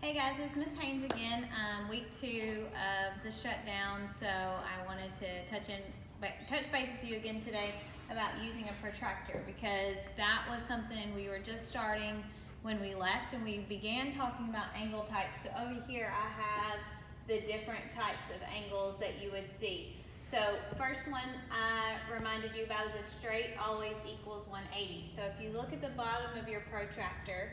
Hey guys, it's Miss Haynes again. Week 2 of the shutdown, so I wanted to touch base with you again today about using a protractor, because that was something we were just starting when we left, and we began talking about angle types. So over here I have the different types of angles that you would see. So first one I reminded you about is a straight always equals 180. So if you look at the bottom of your protractor,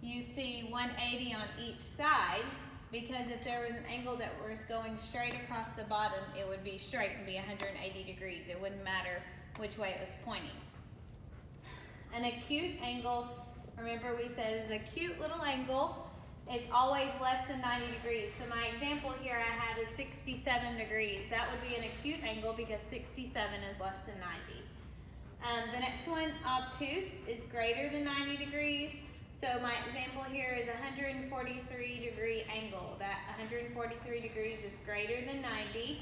you see 180 on each side, because if there was an angle that was going straight across the bottom, it would be straight and be 180 degrees. It wouldn't matter which way it was pointing. An acute angle, remember we said, is a cute little angle. It's always less than 90 degrees. So my example here I have is 67 degrees. That would be an acute angle because 67 is less than 90. The next one, obtuse, is greater than 90 degrees. So my example here is a 143 degree angle. That 143 degrees is greater than 90.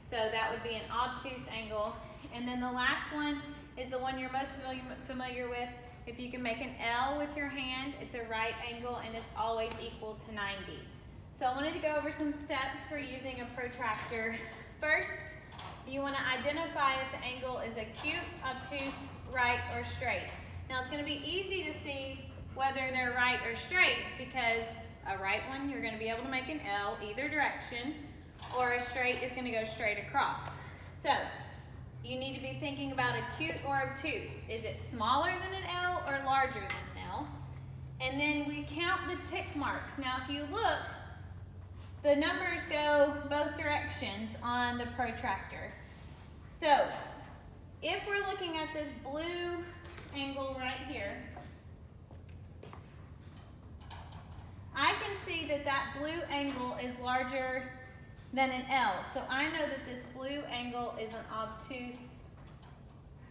So that would be an obtuse angle. And then the last one is the one you're most familiar with. If you can make an L with your hand, it's a right angle and it's always equal to 90. So I wanted to go over some steps for using a protractor. First, you want to identify if the angle is acute, obtuse, right, or straight. Now it's going to be easy to see whether they're right or straight, because a right one you're going to be able to make an L either direction, or a straight is going to go straight across. So you need to be thinking about acute or obtuse. Is it smaller than an L or larger than an L? And then we count the tick marks. Now if you look, the numbers go both directions on the protractor. So if we're looking at this blue angle right here, I can see that that blue angle is larger than an L. So I know that this blue angle is an obtuse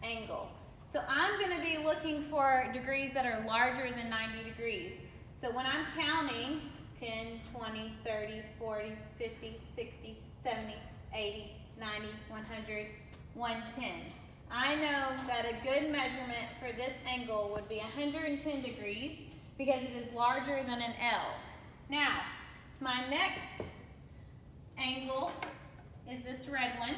angle. So I'm going to be looking for degrees that are larger than 90 degrees. So when I'm counting 10, 20, 30, 40, 50, 60, 70, 80, 90, 100, 110. I know that a good measurement for this angle would be 110 degrees, because it is larger than an L. Now, my next angle is this red one.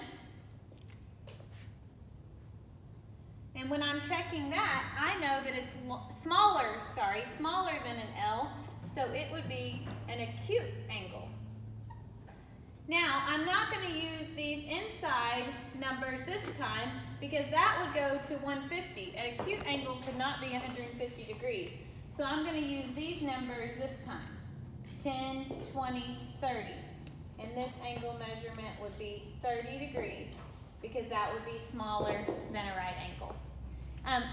And when I'm checking that, I know that it's smaller than an L, so it would be an acute angle. Now, I'm not going to use these inside numbers this time, because that would go to 150. An acute angle could not be 150 degrees. So I'm going to use these numbers this time, 10, 20, 30. And this angle measurement would be 30 degrees, because that would be smaller than a right angle.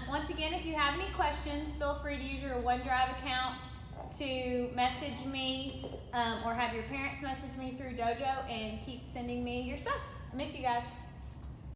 Once again, if you have any questions, feel free to use your OneDrive account to message me, or have your parents message me through Dojo, and keep sending me your stuff. I miss you guys.